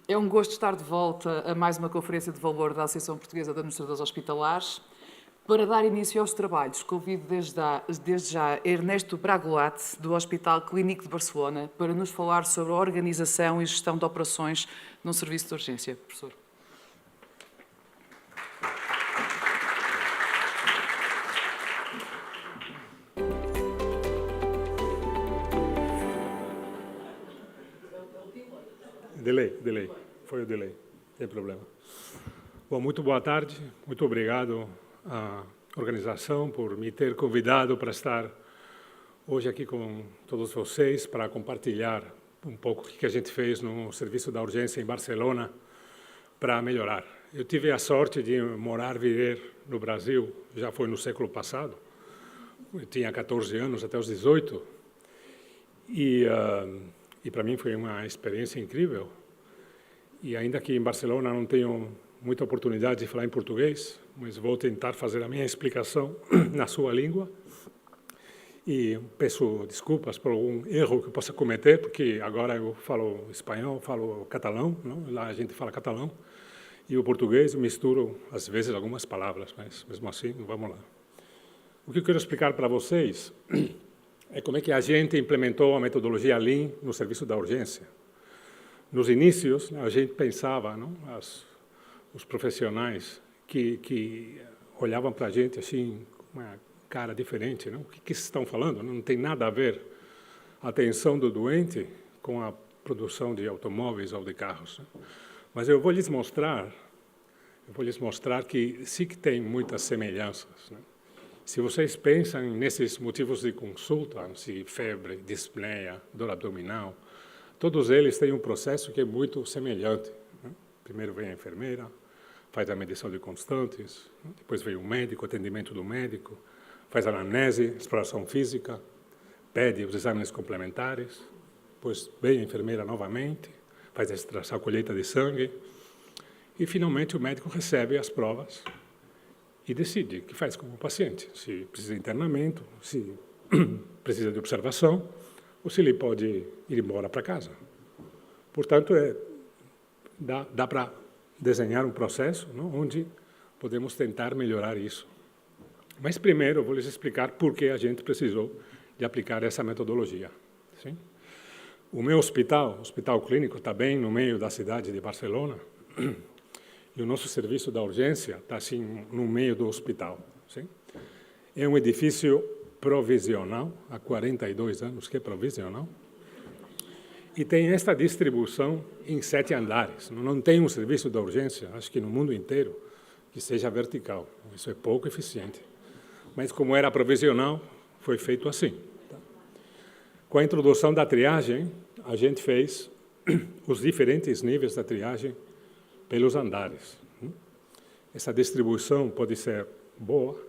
É um gosto estar de volta a mais uma conferência de valor da Associação Portuguesa de Administradores Hospitalares. Para dar início aos trabalhos, convido desde já Ernesto Bragoat, do Hospital Clínico de Barcelona, para nos falar sobre a organização e gestão de operações num serviço de urgência. Professor. Delay. Foi o delay, não tem problema. Bom, muito boa tarde, muito obrigado à organização por me ter convidado para estar hoje aqui com todos vocês para compartilhar um pouco o que a gente fez no serviço da urgência em Barcelona para melhorar. Eu tive a sorte de morar, viver no Brasil, já foi no século passado, eu tinha 14 anos até os 18, e para mim foi uma experiência incrível. E ainda que em Barcelona não tenho muita oportunidade de falar em português, mas vou tentar fazer a minha explicação na sua língua. E peço desculpas por algum erro que eu possa cometer, porque agora eu falo espanhol, falo catalão, não? Lá a gente fala catalão, e o português eu misturo, às vezes, algumas palavras, mas mesmo assim, vamos lá. O que eu quero explicar para vocês é como é que a gente implementou a metodologia Lean no serviço da urgência. Nos inícios, a gente pensava, não, os profissionais que olhavam para a gente assim, com uma cara diferente, não? O que estão falando? Não tem nada a ver a atenção do doente com a produção de automóveis ou de carros. Né? Mas eu vou lhes mostrar que sim que tem muitas semelhanças. Né? Se vocês pensam nesses motivos de consulta, se febre, dispneia, dor abdominal, todos eles têm um processo que é muito semelhante. Né? Primeiro vem a enfermeira, faz a medição de constantes, né? Depois vem o médico, atendimento do médico, faz a anamnese, exploração física, pede os exames complementares, depois vem a enfermeira novamente, faz a extração, a colheita de sangue, e finalmente o médico recebe as provas e decide o que faz com o paciente, se precisa de internamento, se precisa de observação, ou se ele pode ir embora para casa. Portanto, dá para desenhar um processo, não, onde podemos tentar melhorar isso. Mas primeiro eu vou lhes explicar por que a gente precisou de aplicar essa metodologia. Sim? O meu hospital, o Hospital Clínico, está bem no meio da cidade de Barcelona, e o nosso serviço da urgência está assim no meio do hospital. Sim? É um edifício provisional, há 42 anos que é provisional, e tem esta distribuição em 7 andares. Não tem um serviço da urgência, acho que no mundo inteiro, que seja vertical. Isso é pouco eficiente. Mas como era provisional, foi feito assim. Com a introdução da triagem, a gente fez os diferentes níveis da triagem pelos andares. Essa distribuição pode ser boa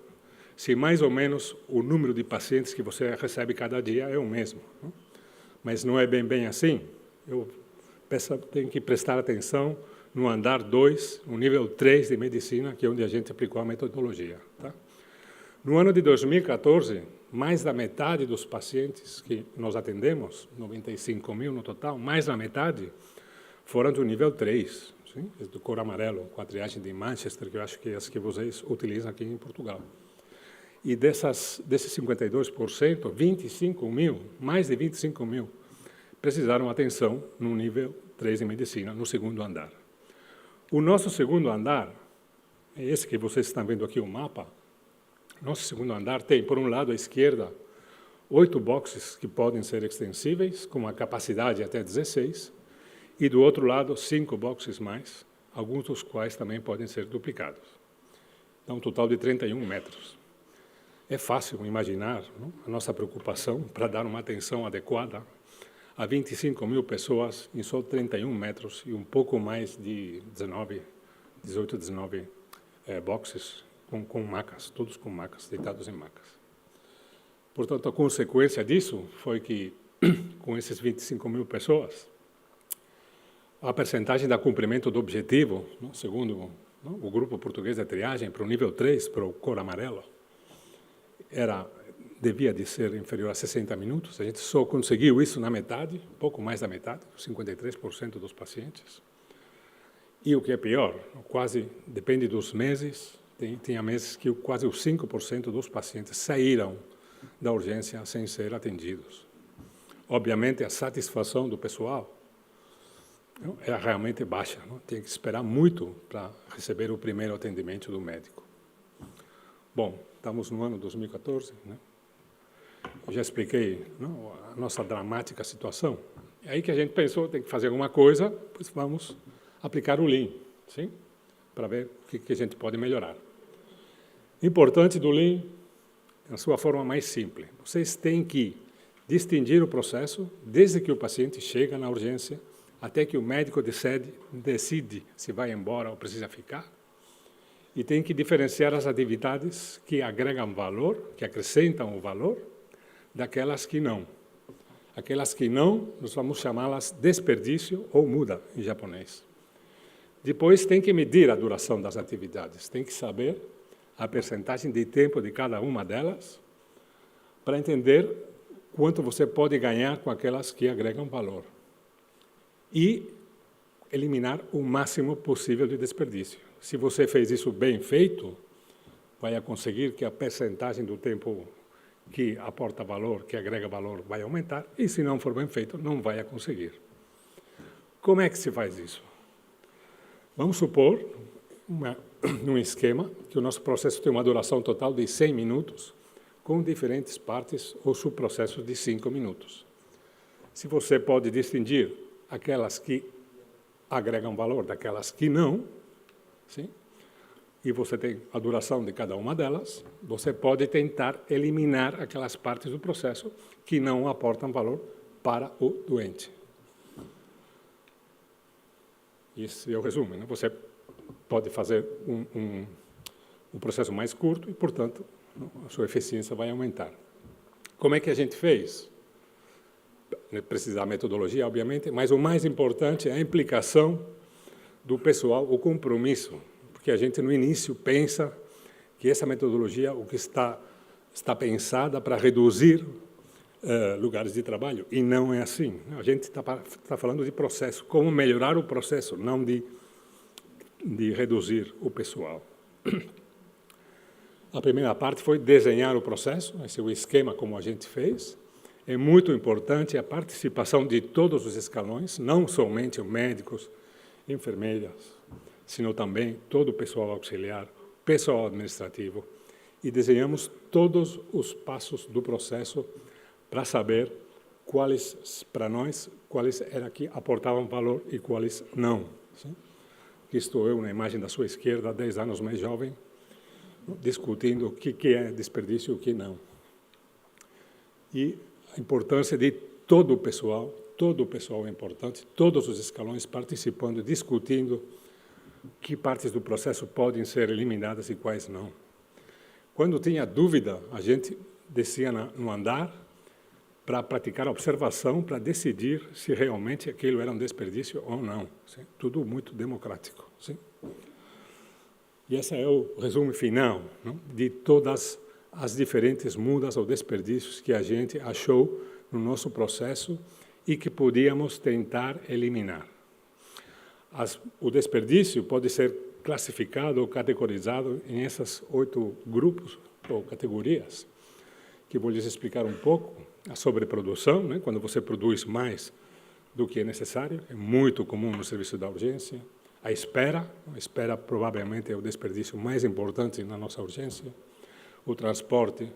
se mais ou menos o número de pacientes que você recebe cada dia é o mesmo. Mas não é bem assim. Eu tenho que prestar atenção no andar 2, no nível 3 de medicina, que é onde a gente aplicou a metodologia. Tá? No ano de 2014, mais da metade dos pacientes que nós atendemos, 95 mil no total, mais da metade foram do nível 3, sim? Do cor amarelo, com a triagem de Manchester, que eu acho que é as que vocês utilizam aqui em Portugal. E desses 52%, 25 mil, mais de 25 mil, precisaram atenção no nível 3 de medicina, no segundo andar. O nosso segundo andar, é esse que vocês estão vendo aqui o mapa, nosso segundo andar tem, por um lado, à esquerda, 8 boxes que podem ser extensíveis, com uma capacidade até 16, e do outro lado, 5 boxes mais, alguns dos quais também podem ser duplicados. Então, um total de 31 metros. É fácil imaginar, não? A nossa preocupação para dar uma atenção adequada a 25 mil pessoas em só 31 metros e um pouco mais de 18, 19 boxes com macas, todos com macas, deitados em macas. Portanto, a consequência disso foi que, com esses 25 mil pessoas, a percentagem de cumprimento do objetivo, não, segundo não, o grupo português de triagem, para o nível 3, para o cor amarelo, devia de ser inferior a 60 minutos. A gente só conseguiu isso na metade, pouco mais da metade, 53% dos pacientes. E o que é pior, quase, depende dos meses, tinha meses que quase os 5% dos pacientes saíram da urgência sem ser atendidos. Obviamente, a satisfação do pessoal é realmente baixa. Não? Tem que esperar muito para receber o primeiro atendimento do médico. Bom, estamos no ano 2014, né? Eu já expliquei, não, a nossa dramática situação. É aí que a gente pensou, tem que fazer alguma coisa, pois vamos aplicar o Lean, sim? Para ver o que a gente pode melhorar. Importante do Lean, na sua forma mais simples, vocês têm que distinguir o processo desde que o paciente chega na urgência até que o médico decide se vai embora ou precisa ficar, e tem que diferenciar as atividades que agregam valor, que acrescentam o valor, daquelas que não. Aquelas que não, nós vamos chamá-las desperdício ou muda, em japonês. Depois, tem que medir a duração das atividades, tem que saber a percentagem de tempo de cada uma delas, para entender quanto você pode ganhar com aquelas que agregam valor. E eliminar o máximo possível de desperdício. Se você fez isso bem feito, vai conseguir que a percentagem do tempo que aporta valor, que agrega valor, vai aumentar, e se não for bem feito, não vai conseguir. Como é que se faz isso? Vamos supor, num esquema, que o nosso processo tem uma duração total de 100 minutos, com diferentes partes ou subprocessos de 5 minutos. Se você pode distinguir aquelas que agregam valor daquelas que não, sim? E você tem a duração de cada uma delas, você pode tentar eliminar aquelas partes do processo que não aportam valor para o doente. Esse é o resumo, né? Você pode fazer um processo mais curto e, portanto, a sua eficiência vai aumentar. Como é que a gente fez? Precisa da metodologia, obviamente, mas o mais importante é a implicação do pessoal, o compromisso, porque a gente, no início, pensa que essa metodologia o que está pensada para reduzir lugares de trabalho, e não é assim. A gente está falando de processo, como melhorar o processo, não de reduzir o pessoal. A primeira parte foi desenhar o processo, esse é o esquema como a gente fez. É muito importante a participação de todos os escalões, não somente os médicos, enfermeiras, sino também todo o pessoal auxiliar, pessoal administrativo, e desenhamos todos os passos do processo para saber quais, para nós, quais eram que aportavam valor e quais não. Sim? Aqui estou eu, na imagem da sua esquerda, 10 anos mais jovem, discutindo o que é desperdício e o que não. E a importância de todo o pessoal é importante, todos os escalões participando, discutindo que partes do processo podem ser eliminadas e quais não. Quando tinha dúvida, a gente descia no andar para praticar a observação, para decidir se realmente aquilo era um desperdício ou não. Sim? Tudo muito democrático. Sim? E esse é o resumo final, não? De todas as diferentes mudas ou desperdícios que a gente achou no nosso processo e que podíamos tentar eliminar. O desperdício pode ser classificado ou categorizado em esses 8 grupos ou categorias, que vou lhes explicar um pouco. A sobreprodução, né? Quando você produz mais do que é necessário, é muito comum no serviço da urgência. A espera provavelmente é o desperdício mais importante na nossa urgência. O transporte,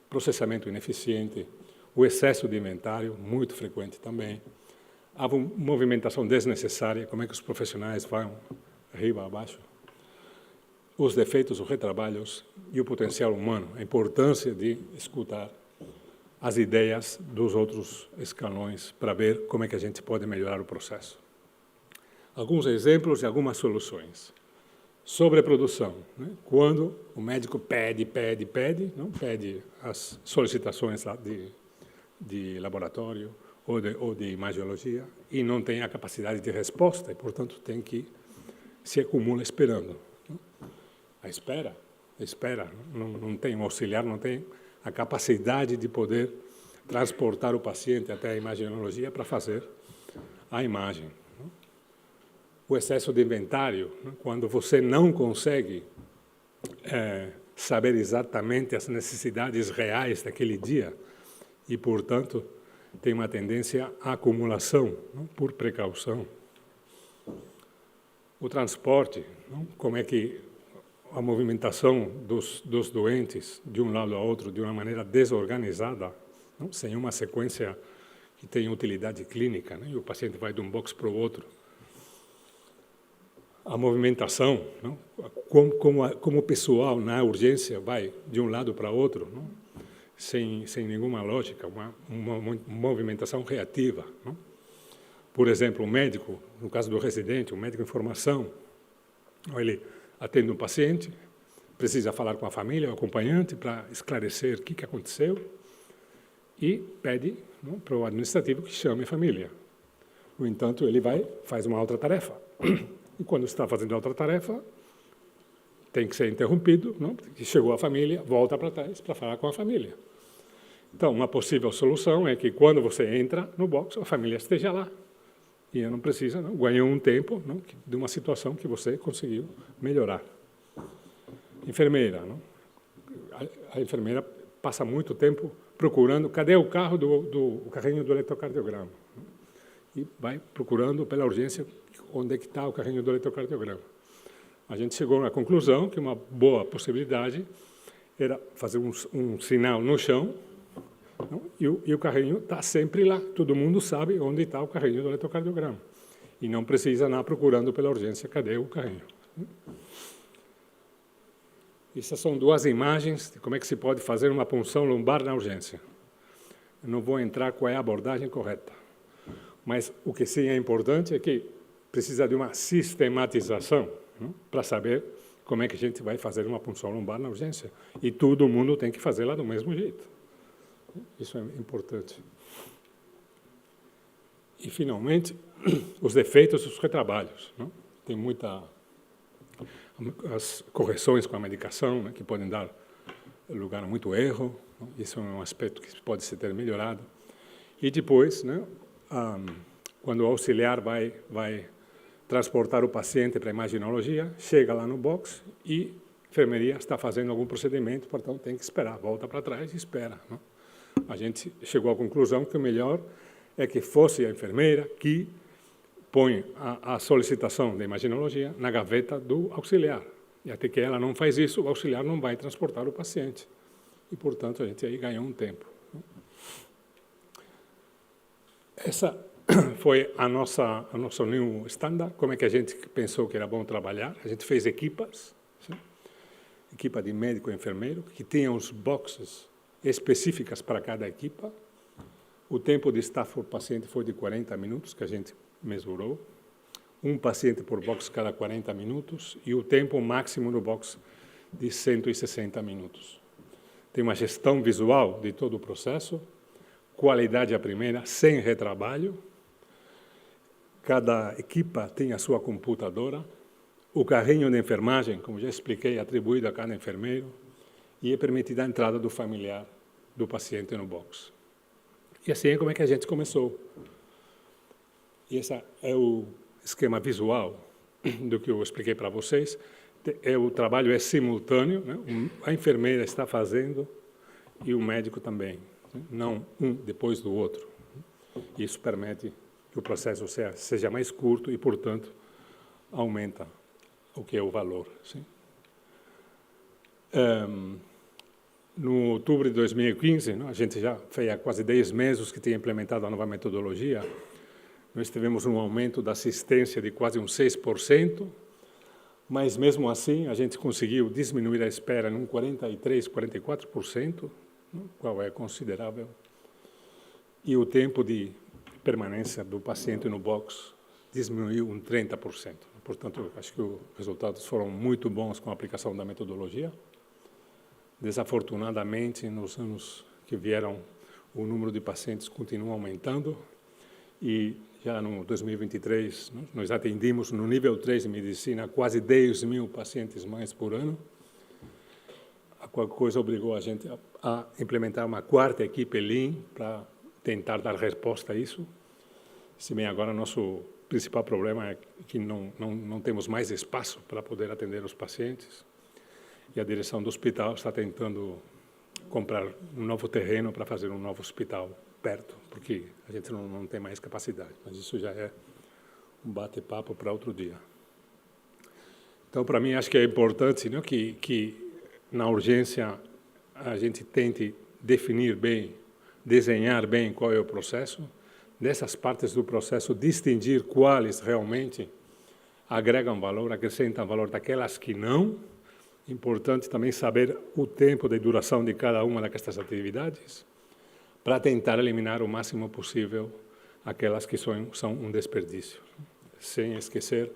processamento ineficiente, o excesso de inventário, muito frequente também. A movimentação desnecessária, como é que os profissionais vão arriba, abaixo. Os defeitos, os retrabalhos e o potencial humano, a importância de escutar as ideias dos outros escalões para ver como é que a gente pode melhorar o processo. Alguns exemplos e algumas soluções. Sobreprodução, né? Quando o médico pede, não pede as solicitações lá de laboratório ou de imagiologia e não tem a capacidade de resposta e, portanto, tem que se acumula esperando. A espera, não tem um auxiliar, não tem a capacidade de poder transportar o paciente até a imaginologia para fazer a imagem. o excesso de inventário, né? Quando você não consegue saber exatamente as necessidades reais daquele dia e, portanto, tem uma tendência à acumulação, né? Por precaução. O transporte, né? Como é que a movimentação dos doentes de um lado a outro de uma maneira desorganizada, né? Sem uma sequência que tem utilidade clínica, né? E o paciente vai de um box para o outro. A movimentação, não? Como o pessoal na urgência vai de um lado para outro, não? Sem nenhuma lógica, uma movimentação reativa. Não? Por exemplo, o médico, no caso do residente, o médico em formação, ele atende um paciente, precisa falar com a família, o acompanhante, para esclarecer o que aconteceu e pede, não, para o administrativo que chame a família. No entanto, ele faz uma outra tarefa. E quando está fazendo outra tarefa, tem que ser interrompido, não? Porque chegou a família, volta para trás para falar com a família. Então, uma possível solução é que quando você entra no box, a família esteja lá. E não precisa, não? Ganhou um tempo, não? De uma situação que você conseguiu melhorar. Enfermeira, não? A enfermeira passa muito tempo procurando, cadê o carro o carrinho do eletrocardiograma? E vai procurando pela urgência onde é que está o carrinho do eletrocardiograma. A gente chegou à conclusão que uma boa possibilidade era fazer um sinal no chão, não? E o carrinho está sempre lá. Todo mundo sabe onde está o carrinho do eletrocardiograma. E não precisa andar procurando pela urgência, cadê o carrinho? Essas são duas imagens de como é que se pode fazer uma punção lombar na urgência. Eu não vou entrar qual é a abordagem correta. Mas o que sim é importante é que precisa de uma sistematização, não? Para saber como é que a gente vai fazer uma punção lombar na urgência. E todo mundo tem que fazer lá do mesmo jeito. Isso é importante. E, finalmente, os defeitos dos retrabalhos. Não? Tem as correções com a medicação, né, que podem dar lugar a muito erro. Não? Isso é um aspecto que pode ser melhorado. E depois, né, quando o auxiliar vai transportar o paciente para a imaginologia, chega lá no box e a enfermeria está fazendo algum procedimento, portanto, tem que esperar. Volta para trás e espera. Não? A gente chegou à conclusão que o melhor é que fosse a enfermeira que põe a solicitação da imaginologia na gaveta do auxiliar. E até que ela não faz isso, o auxiliar não vai transportar o paciente. E, portanto, a gente aí ganhou um tempo. Essa foi a nossa new standard, como é que a gente pensou que era bom trabalhar. A gente fez equipas, sim? Equipa de médico e enfermeiro, que tinham os boxes específicas para cada equipa. O tempo de staff por paciente foi de 40 minutos, que a gente mesurou. Um paciente por box cada 40 minutos e o tempo máximo no box de 160 minutos. Tem uma gestão visual de todo o processo, qualidade à primeira, sem retrabalho. Cada equipa tem a sua computadora. O carrinho de enfermagem, como já expliquei, é atribuído a cada enfermeiro. E é permitida a entrada do familiar do paciente no box. E assim é como é que a gente começou. E esse é o esquema visual do que eu expliquei para vocês. O trabalho é simultâneo, né? A enfermeira está fazendo e o médico também, né? Não um depois do outro. Isso permite que o processo seja mais curto e, portanto, aumenta o que é o valor. Sim? No outubro de 2015, a gente já fez há quase 10 meses que tinha implementado a nova metodologia, nós tivemos um aumento da assistência de quase uns 6%, mas, mesmo assim, a gente conseguiu diminuir a espera em 43%, 44%, qual é considerável, e o tempo de permanência do paciente no box diminuiu em 30%. Portanto, acho que os resultados foram muito bons com a aplicação da metodologia. Desafortunadamente, nos anos que vieram, o número de pacientes continua aumentando e já no 2023 nós atendimos no nível 3 de medicina quase 10.000 pacientes mais por ano, a qual coisa obrigou a gente a implementar uma quarta equipe Lean para tentar dar resposta a isso. Se bem agora nosso principal problema é que não temos mais espaço para poder atender os pacientes. E a direção do hospital está tentando comprar um novo terreno para fazer um novo hospital perto, porque a gente não tem mais capacidade. Mas isso já é um bate-papo para outro dia. Então, para mim, acho que é importante, né, que na urgência a gente tente definir bem, desenhar bem qual é o processo, dessas partes do processo, distinguir quais realmente agregam valor, acrescentam valor daquelas que não. Importante também saber o tempo de duração de cada uma destas atividades, para tentar eliminar o máximo possível aquelas que são um desperdício, sem esquecer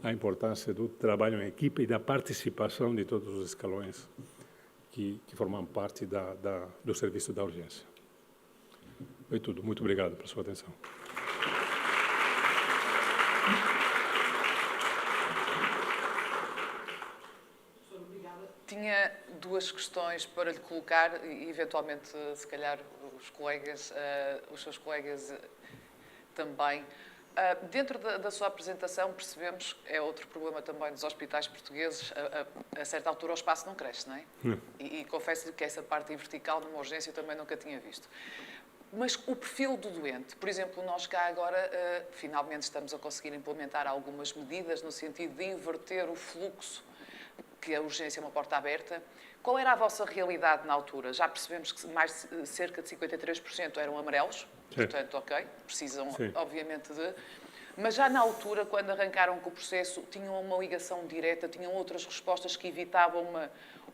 a importância do trabalho em equipe e da participação de todos os escalões que formam parte do serviço da urgência. Foi tudo. Muito obrigado pela sua atenção. Tinha duas questões para lhe colocar e, eventualmente, se calhar, os seus colegas também. Dentro da sua apresentação, percebemos, é outro problema também dos hospitais portugueses, a certa altura o espaço não cresce, não é? E confesso-lhe que essa parte vertical numa urgência eu também nunca tinha visto. Mas o perfil do doente, por exemplo, nós cá agora, finalmente estamos a conseguir implementar algumas medidas no sentido de inverter o fluxo, que a urgência é uma porta aberta. Qual era a vossa realidade na altura? Já percebemos que cerca de 53% eram amarelos, portanto, ok, precisam, sim, obviamente de... Mas já na altura, quando arrancaram com o processo, tinham uma ligação direta, tinham outras respostas que evitavam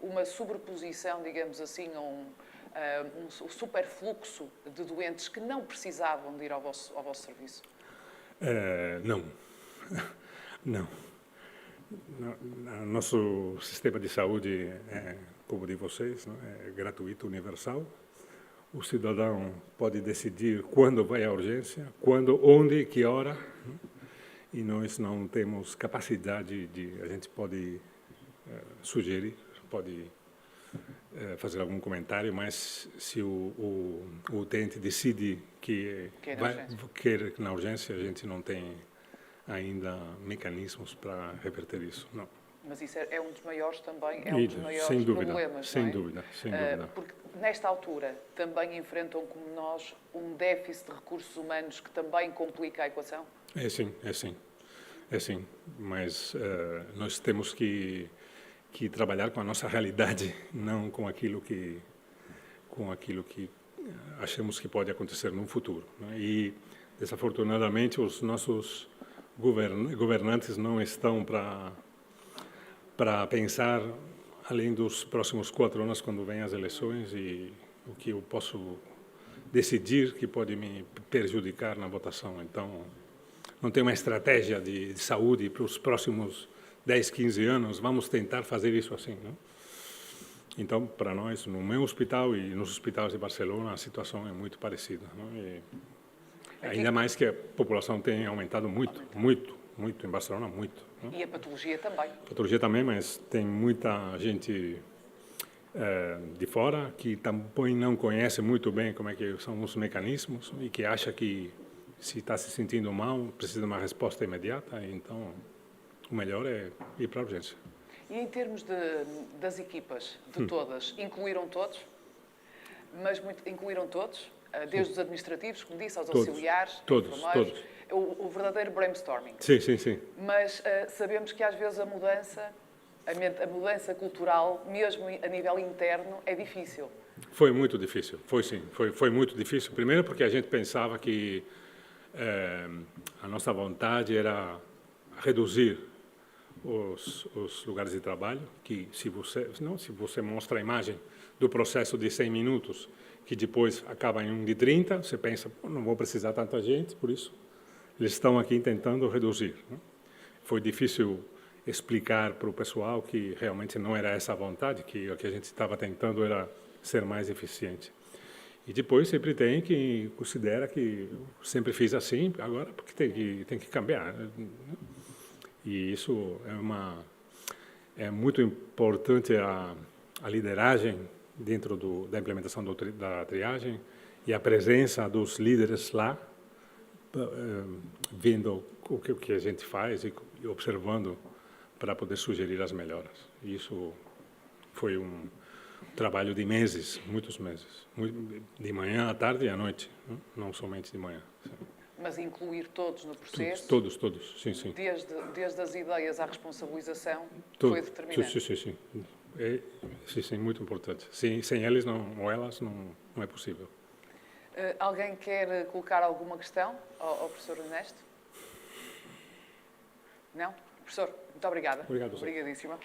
uma sobreposição, digamos assim, um superfluxo de doentes que não precisavam de ir ao vosso serviço? Não. Não. Nosso sistema de saúde, como o de vocês, é gratuito, universal. O cidadão pode decidir quando vai à urgência, quando, onde, que hora. E nós não temos capacidade a gente pode sugerir, pode fazer algum comentário, mas se o utente decide que quer na urgência, a gente não tem ainda mecanismos para reverter isso, não. Mas isso é um dos maiores também, é um dos maiores sem dúvida, problemas, sem não é? dúvida, sem dúvida. Porque nesta altura também enfrentam, como nós, um déficit de recursos humanos que também complica a equação? É sim. Mas nós temos que trabalhar com a nossa realidade, não com aquilo que achamos que pode acontecer no futuro, né? E, desafortunadamente, os nossos governantes não estão para pensar além dos próximos 4 anos, quando vêm as eleições, e o que eu posso decidir que pode me prejudicar na votação. Então, não tem uma estratégia de saúde para os próximos 10, 15 anos, vamos tentar fazer isso assim, não? Então, para nós, no meu hospital e nos hospitais de Barcelona, a situação é muito parecida, não? E ainda mais que a população tem aumentado muito, em Barcelona, muito. Não? E a patologia também. A patologia também, mas tem muita gente de fora que também não conhece muito bem como é que são os mecanismos e que acha que, se está se sentindo mal, precisa de uma resposta imediata. Então, o melhor é ir para a urgência. E em termos das equipas, de todas, incluíram todos? Mas incluíram todos? Desde os administrativos, como disse, aos auxiliares, enfermeiros? O verdadeiro brainstorming. Sim. Mas sabemos que às vezes a mudança cultural, mesmo a nível interno, é difícil. Foi muito difícil, foi muito difícil. Primeiro porque a gente pensava que a nossa vontade era reduzir os lugares de trabalho, que se você mostra a imagem do processo de 100 minutos, que depois acaba em um de 30, você pensa, não vou precisar tanta gente, por isso eles estão aqui tentando reduzir, né? Foi difícil explicar para o pessoal que realmente não era essa a vontade, que o que a gente estava tentando era ser mais eficiente. E depois sempre tem que considera que sempre fiz assim, agora porque tem que cambiar, né? E isso é muito importante a lideragem dentro da implementação da triagem e a presença dos líderes lá vendo o que a gente faz e observando para poder sugerir as melhoras. E isso foi um trabalho de meses, muitos meses, de manhã à tarde e à noite, não somente de manhã. Sim. Mas incluir todos no processo, todos, sim, sim. desde as ideias à responsabilização, Tudo. foi determinante. Sim. Sim, muito importante. Sem eles ou elas não é possível. Alguém quer colocar alguma questão ao professor Ernesto? Não? Professor, muito obrigada. Obrigado. Obrigadíssima.